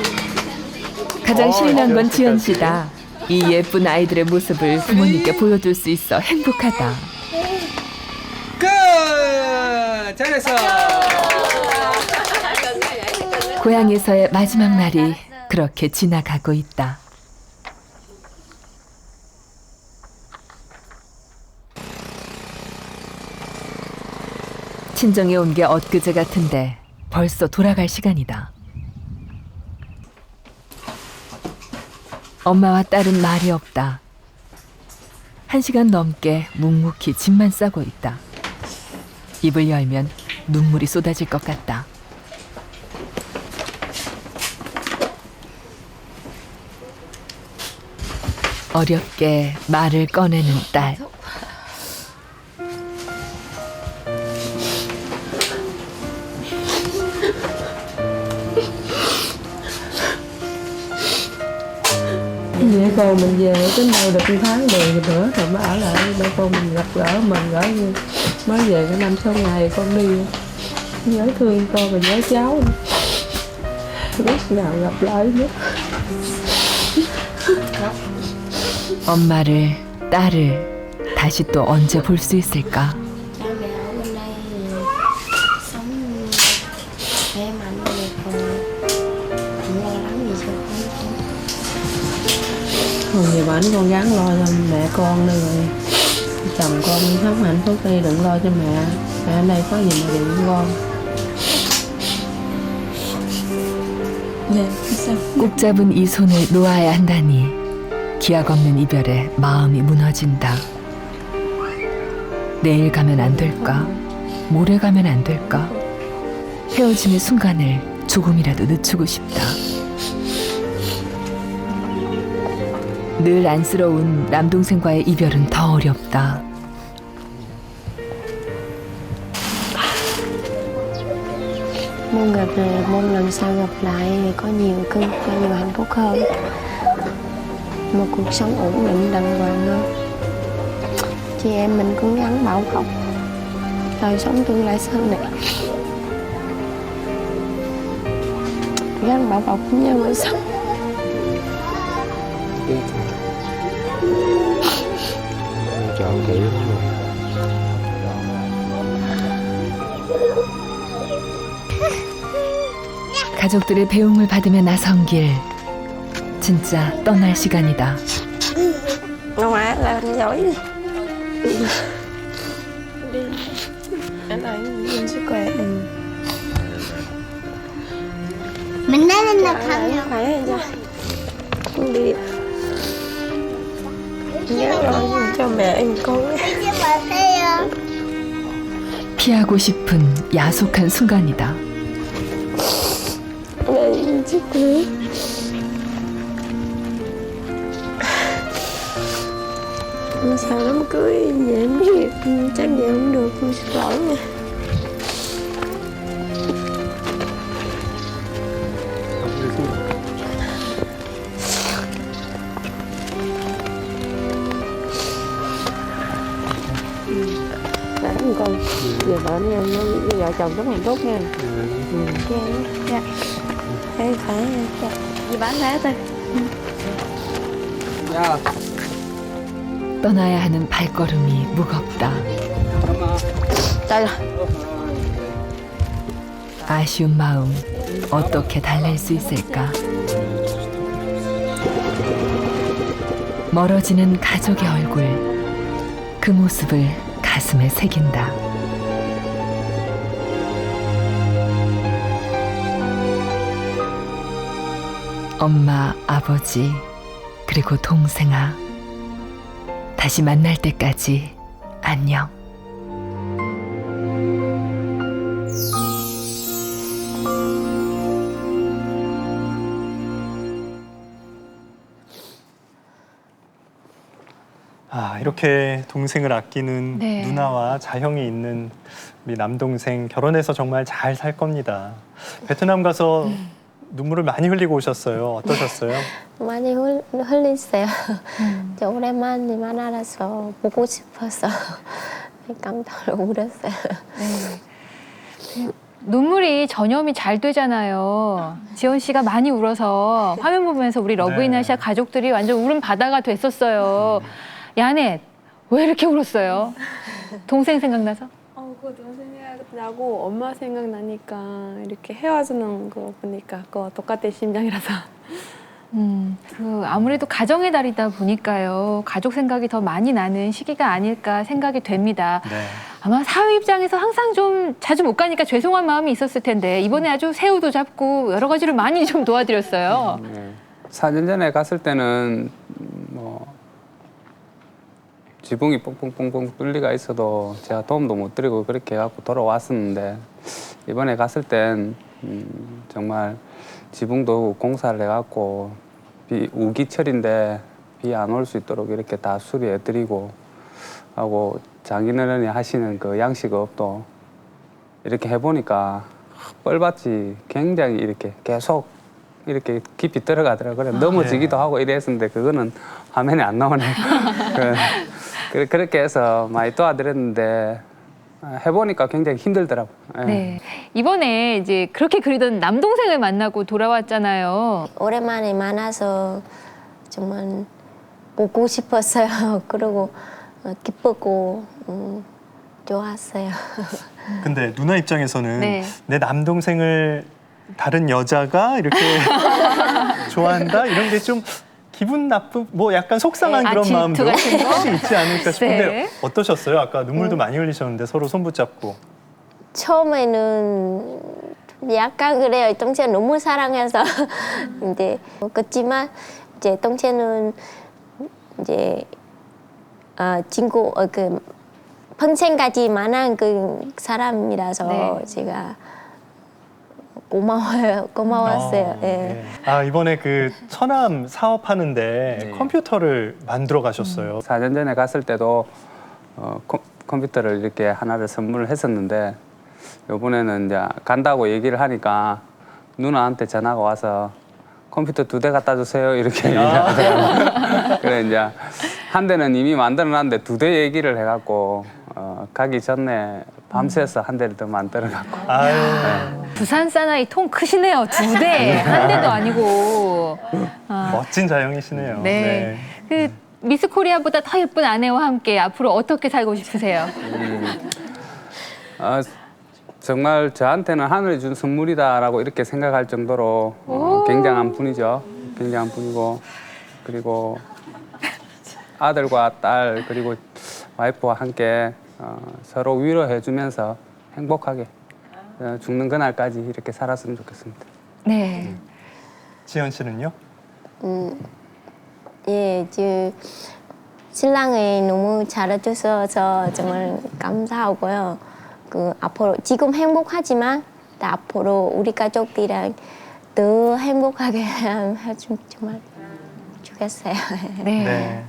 F: 가장 신이 난 건 지연 씨다. 이 예쁜 아이들의 모습을 부모님께 보여줄 수 있어 행복하다.
H: 끝! 잘했어.
F: 고향에서의 마지막 날이 그렇게 지나가고 있다. 친정에 온 게 엊그제 같은데 벌써 돌아갈 시간이다. 엄마와 딸은 말이 없다. 1시간 넘게 묵묵히 짐만 싸고 있다. 입을 열면 눈물이 쏟아질 것 같다. 어렵게 말을 꺼내는 딸.
O: Vậy con mình về đến đâu được 1 tháng rồi nữa rồi mới ở lại đây con mình gặp gỡ mình gỡ như mới về cái 5-6 ngày con đi nhớ thương con và nhớ cháu biết nào gặp lại nữa.
F: 엄마를, 딸을 다시 또 언제 볼 수 있을까?
S: Cha mẹ ở bên đây thì sống khỏe mạnh thì còn lo lắng gì cho con.
O: Còn về bển con gắng lo cho mẹ con đây rồi chồng con sống hạnh phúc đi, đừng lo cho mẹ ở đây có gì mà điện con.
F: 꼭 잡은 이 손을 놓아야 한다니 기약 없는 이별에 마음이 무너진다. 내일 가면 안 될까? 모레 가면 안 될까? 헤어짐의 순간을 조금이라도 늦추고 싶다. 늘 안쓰러운 남동생과의 이별은 더 어렵다.
G: Mong gặp lại, mong lần sau gặp lại có nhiều hạnh phúc hơn, một cuộc sống ổn định đàng hoàng hơn. Chị em mình cũng gắng bảo học đời sống tương lai sau này, gắng bảo học cũng như người sống.
R: Chọn kỹ lắm rồi.
F: 가족들의 배웅을 받으며 나선 길. 진짜 떠날 시간이다.
G: Ngoại là giỏi đi. Đi. Anh ấy nhìn sức khỏe.
S: Mình nói lên là thăm nhau.
G: Khỏe rồi. Đi. Nhớ rồi cho mẹ anh con.
F: 피하고 싶은 야속한 순간이다.
G: Mẹ chết nữa. Sao đám cưới về em biết chắc về không được, con xin lỗi nha. Đã con về vợ em nó vợ chồng rất hạnh phúc nha. Dạ. Em phải đi bán vé thôi.
H: 야.
F: 떠나야 하는 발걸음이 무겁다. 아쉬운 마음 어떻게 달랠 수 있을까? 멀어지는 가족의 얼굴, 그 모습을 가슴에 새긴다. 엄마, 아버지, 그리고 동생아, 다시 만날 때까지 안녕.
A: 아, 이렇게 동생을 아끼는
B: 네.
A: 누나와 자형이 있는 우리 남동생 결혼해서 정말 잘 살 겁니다. 베트남 가서 눈물을 많이 흘리고 오셨어요. 어떠셨어요?
G: 많이 흘렸어요. 저 오랜만에 만나서 보고 싶어서 깜짝 울었어요.
B: 눈물이 전염이 잘 되잖아요. 지원 씨가 많이 울어서 화면 보면서 우리 러브이나시아 가족들이 완전 울음 바다가 됐었어요. 야넷, 왜 이렇게 울었어요? 동생 생각나서?
C: 그 동생 생각나고 엄마 생각나니까 이렇게 헤어지는 거 보니까 그거 똑같은 심장이라서.
B: 그 아무래도 가정의 달이다 보니까요. 가족 생각이 더 많이 나는 시기가 아닐까 생각이 됩니다.
A: 네.
B: 아마 사위 입장에서 항상 좀 자주 못 가니까 죄송한 마음이 있었을 텐데 이번에 아주 새우도 잡고 여러 가지를 많이 좀 도와드렸어요.
H: 4년 전에 갔을 때는 뭐 지붕이 뻥뻥뻥뻥 뚫리가 있어도 제가 도움도 못 드리고 그렇게 해갖고 돌아왔었는데 이번에 갔을 땐 정말 지붕도 공사를 해갖고 우기철인데 비 안 올 수 있도록 이렇게 다 수리해드리고 하고 장인어른이 하시는 그 양식업도 이렇게 해보니까 뻘밭이 굉장히 이렇게 계속 이렇게 깊이 들어가더라고요. 넘어지기도 하고 이랬었는데 그거는 화면에 안 나오네. 그렇게 해서 많이 도와드렸는데 해보니까 굉장히 힘들더라고요.
B: 네. 이번에 이제 그렇게 그리던 남동생을 만나고 돌아왔잖아요.
G: 오랜만에 만나서 정말 보고 싶었어요. 그리고 기쁘고 좋았어요.
A: 근데 누나 입장에서는
B: 네.
A: 내 남동생을 다른 여자가 이렇게 좋아한다? 이런 게 좀 기분 나쁜, 뭐 약간 속상한
B: 네,
A: 그런 마음도
B: 질투 같은 거?
A: 혹시 있지 않을까 싶은데
B: 네.
A: 어떠셨어요? 아까 눈물도 많이 흘리셨는데 서로 손 붙잡고.
G: 처음에는 약간 그래요. 동생 너무 사랑해서 이제 그렇지만 이제 동생은 이제 친구 그 평생까지 만난 그 사람이라서
B: 네.
G: 제가 고마웠어요. 예.
A: 아, 이번에 그 처남 사업하는데 컴퓨터를 만들어 가셨어요.
H: 4년 전에 갔을 때도 컴퓨터를 이렇게 하나를 선물을 했었는데 이번에는 이제 간다고 얘기를 하니까 누나한테 전화가 와서 컴퓨터 2대 갖다 주세요 이렇게 얘기하더라고요. 그래 이제 한 대는 이미 만들어놨는데 2대 얘기를 해갖고 가기 전에 밤새서 한 대를 더 만들어갖고.
B: 부산 사나이 통 크시네요. 2대, 한 대도 아니고.
A: 멋진 자영이시네요.
B: 네. 그 미스 코리아보다 더 예쁜 아내와 함께 앞으로 어떻게 살고 싶으세요?
H: 정말 저한테는 하늘이 준 선물이다라고 이렇게 생각할 정도로 굉장한 분이죠. 굉장한 분이고 그리고 아들과 딸 그리고 와이프와 함께 서로 위로해주면서 행복하게 죽는 그날까지 이렇게 살았으면 좋겠습니다.
B: 네.
A: 지연 씨는요?
G: 예, 신랑이 너무 잘해줘서 정말 감사하고요. 그 앞으로 지금 행복하지만 앞으로 우리 가족들이랑 더 행복하게 해주면 정말 좋겠어요.
A: 네.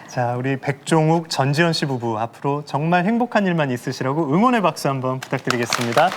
A: 자, 우리 백종욱, 전지현 씨 부부 앞으로 정말 행복한 일만 있으시라고 응원의 박수 한번 부탁드리겠습니다.